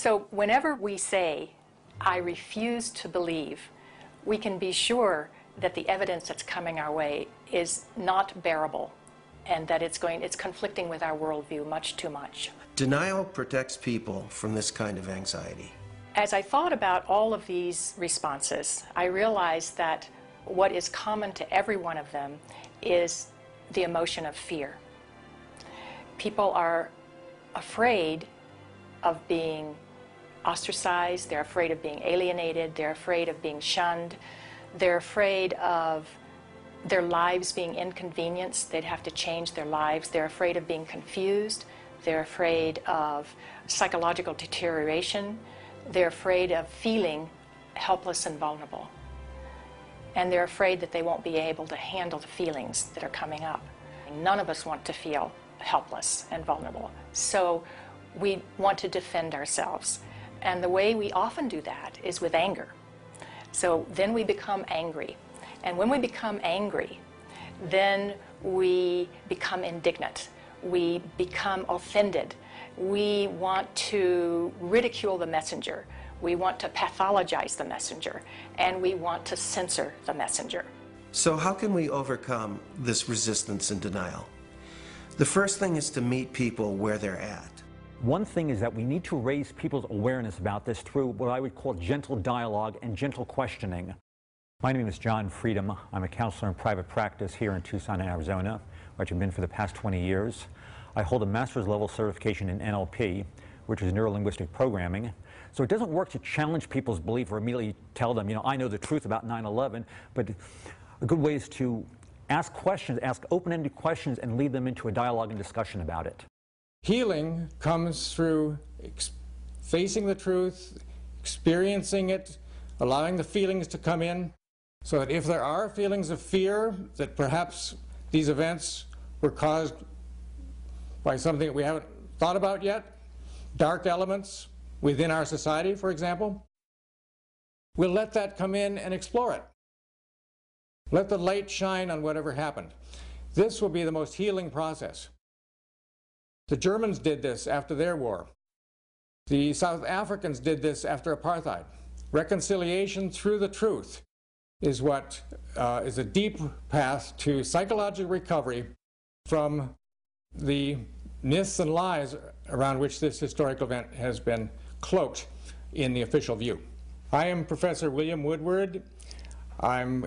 So whenever we say, I refuse to believe, we can be sure that the evidence that's coming our way is not bearable and that it's conflicting with our worldview much too much. Denial protects people from this kind of anxiety. As I thought about all of these responses, I realized that what is common to every one of them is the emotion of fear. People are afraid of being ostracized, they're afraid of being alienated, they're afraid of being shunned, they're afraid of their lives being inconvenienced, they'd have to change their lives, they're afraid of being confused, they're afraid of psychological deterioration, they're afraid of feeling helpless and vulnerable. And they're afraid that they won't be able to handle the feelings that are coming up. None of us want to feel helpless and vulnerable. So we want to defend ourselves. And the way we often do that is with anger. So then we become angry. And when we become angry, then we become indignant. We become offended. We want to ridicule the messenger. We want to pathologize the messenger. And we want to censor the messenger. So how can we overcome this resistance and denial? The first thing is to meet people where they're at. One thing is that we need to raise people's awareness about this through what I would call gentle dialogue and gentle questioning. My name is John Freedom. I'm a counselor in private practice here in Tucson, Arizona, where I've been for the past 20 years. I hold a master's level certification in NLP, which is Neuro-Linguistic Programming. So it doesn't work to challenge people's belief or immediately tell them, you know, I know the truth about 9/11, but a good way is to ask questions, ask open-ended questions, and lead them into a dialogue and discussion about it. Healing comes through facing the truth, experiencing it, allowing the feelings to come in, so that if there are feelings of fear that perhaps these events were caused by something that we haven't thought about yet, dark elements within our society, for example, we'll let that come in and explore it. Let the light shine on whatever happened. This will be the most healing process. The Germans did this after their war. The South Africans did this after apartheid. Reconciliation through the truth is what is a deep path to psychological recovery from the myths and lies around which this historic event has been cloaked in the official view. I am Professor William Woodward. I'm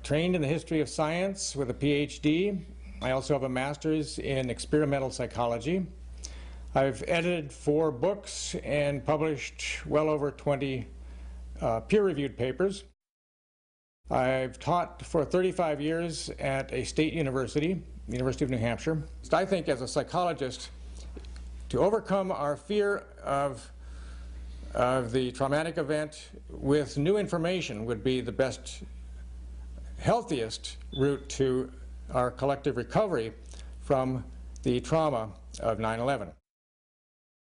trained in the history of science with a PhD. I also have a master's in experimental psychology. I've edited 4 books and published well over 20 peer-reviewed papers. I've taught for 35 years at a state university, University of New Hampshire. I think as a psychologist, to overcome our fear of the traumatic event with new information would be the best, healthiest route to our collective recovery from the trauma of 9/11.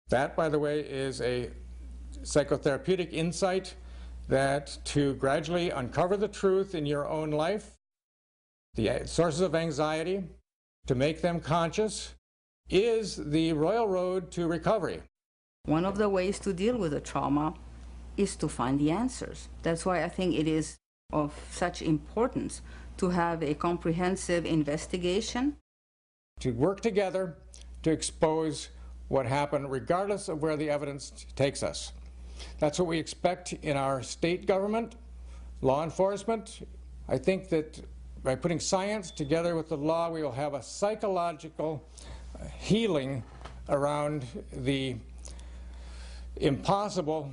That, by the way, is a psychotherapeutic insight that to gradually uncover the truth in your own life, the sources of anxiety, to make them conscious, is the royal road to recovery. One of the ways to deal with the trauma is to find the answers. That's why I think it is of such importance to have a comprehensive investigation. To work together to expose what happened, regardless of where the evidence takes us. That's what we expect in our state government, law enforcement. I think that by putting science together with the law, we will have a psychological healing around the impossible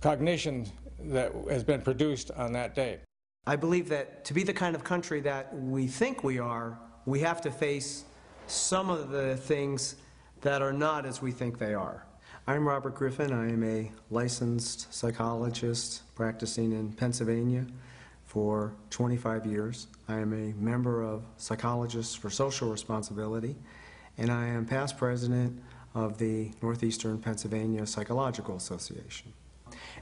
cognition that has been produced on that day. I believe that to be the kind of country that we think we are, we have to face some of the things that are not as we think they are. I'm Robert Griffin. I am a licensed psychologist practicing in Pennsylvania for 25 years. I am a member of Psychologists for Social Responsibility, and I am past president of the Northeastern Pennsylvania Psychological Association.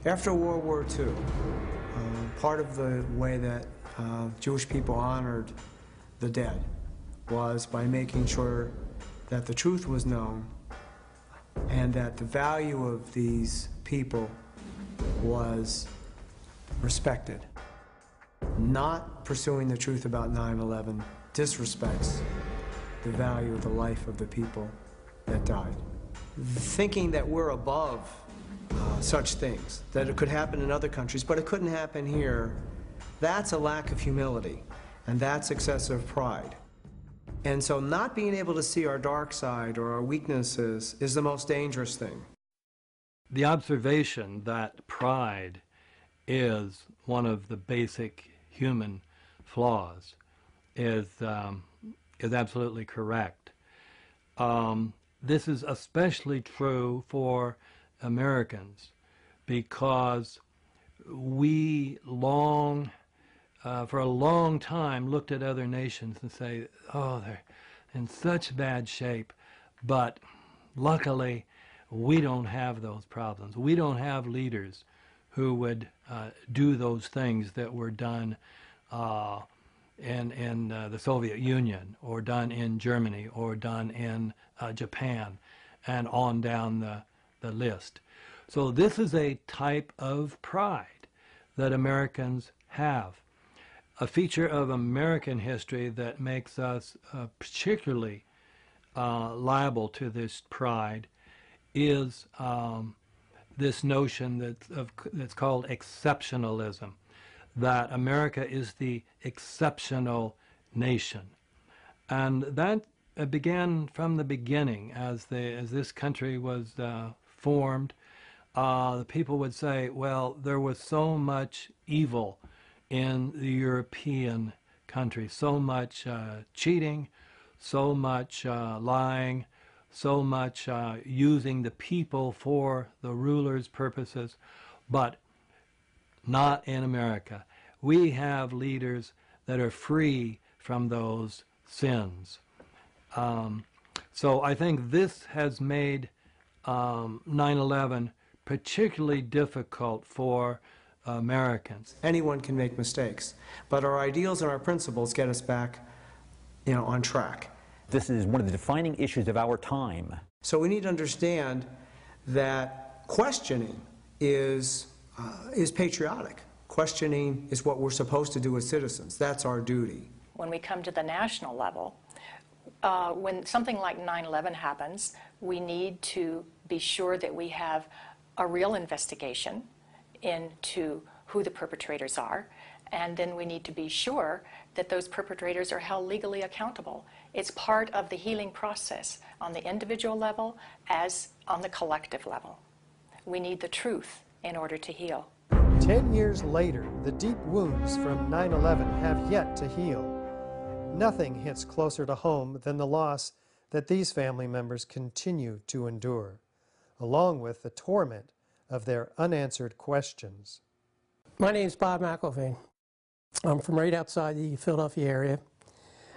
After World War II, part of the way that Jewish people honored the dead was by making sure that the truth was known and that the value of these people was respected. Not pursuing the truth about 9/11 disrespects the value of the life of the people that died. Thinking that we're above such things, that it could happen in other countries, but it couldn't happen here, that's a lack of humility, and that's excessive pride. And so not being able to see our dark side or our weaknesses is the most dangerous thing. The observation that pride is one of the basic human flaws is absolutely correct. This is especially true for Americans because we for a long time looked at other nations and say, oh, they're in such bad shape, but luckily we don't have those problems. We don't have leaders who would do those things that were done in the Soviet Union, or done in Germany, or done in Japan, and on down the list. So this is a type of pride that Americans have. A feature of American history that makes us particularly liable to this pride is this notion that's called exceptionalism, that America is the exceptional nation. And that began from the beginning. As this country was formed, the people would say, well, there was so much evil in the European countries, so much cheating, so much lying, so much using the people for the ruler's purposes, but not in America. We have leaders that are free from those sins. So I think this has made 9/11 particularly difficult for Americans. Anyone can make mistakes, but our ideals and our principles get us back, on track. This is one of the defining issues of our time. So we need to understand that questioning is patriotic. Questioning is what we're supposed to do as citizens. That's our duty. When we come to the national level, when something like 9/11 happens, we need to be sure that we have a real investigation into who the perpetrators are, and then we need to be sure that those perpetrators are held legally accountable. It's part of the healing process on the individual level as on the collective level. We need the truth in order to heal. 10 years later, the deep wounds from 9/11 have yet to heal. Nothing hits closer to home than the loss that these family members continue to endure, along with the torment of their unanswered questions. My name is Bob McIlvaine. I'm from right outside the Philadelphia area,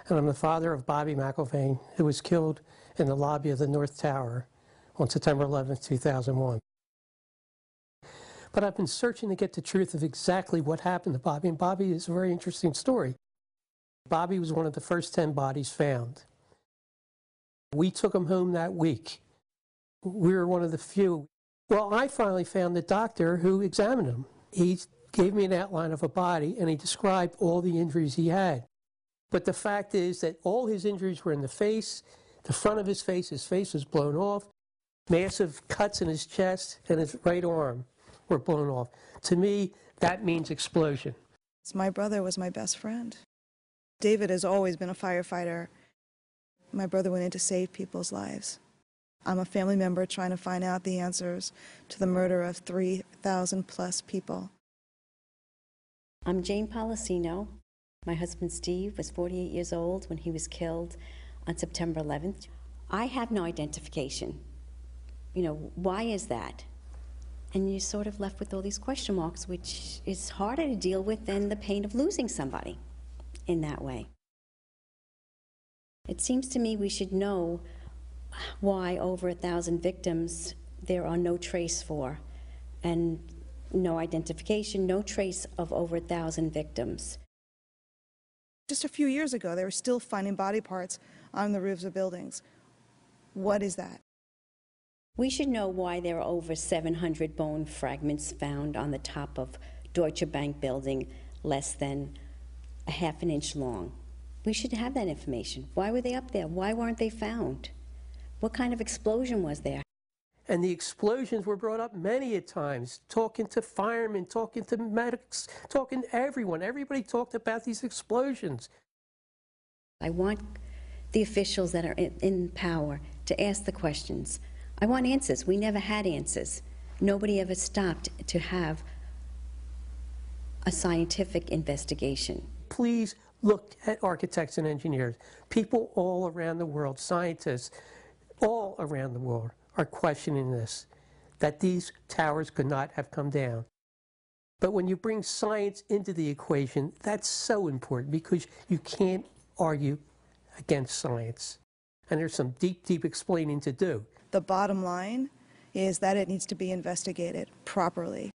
and I'm the father of Bobby McIlvaine, who was killed in the lobby of the North Tower on September 11, 2001. But I've been searching to get the truth of exactly what happened to Bobby, and Bobby is a very interesting story. Bobby was one of the first 10 bodies found. We took him home that week. We were one of the few. Well, I finally found the doctor who examined him. He gave me an outline of a body, and he described all the injuries he had. But the fact is that all his injuries were in the face, the front of his face was blown off, massive cuts in his chest, and his right arm were blown off. To me, that means explosion. My brother was my best friend. David has always been a firefighter. My brother went in to save people's lives. I'm a family member trying to find out the answers to the murder of 3,000 plus people. I'm Jane Policino. My husband Steve was 48 years old when he was killed on September 11th. I have no identification. Why is that? And you're sort of left with all these question marks, which is harder to deal with than the pain of losing somebody in that way. It seems to me we should know why over 1,000 victims there are no trace for, and no identification, no trace of over 1,000 victims. Just a few years ago, they were still finding body parts on the roofs of buildings. What is that? We should know why there are over 700 bone fragments found on the top of Deutsche Bank building less than a half an inch long. We should have that information. Why were they up there? Why weren't they found? What kind of explosion was there? And the explosions were brought up many a times, talking to firemen, talking to medics, talking to everyone. Everybody talked about these explosions. I want the officials that are in power to ask the questions. I want answers. We never had answers. Nobody ever stopped to have a scientific investigation. Please look at architects and engineers. People all around the world, scientists, all around the world are questioning this, that these towers could not have come down. But when you bring science into the equation, that's so important because you can't argue against science. And there's some deep, deep explaining to do. The bottom line is that it needs to be investigated properly.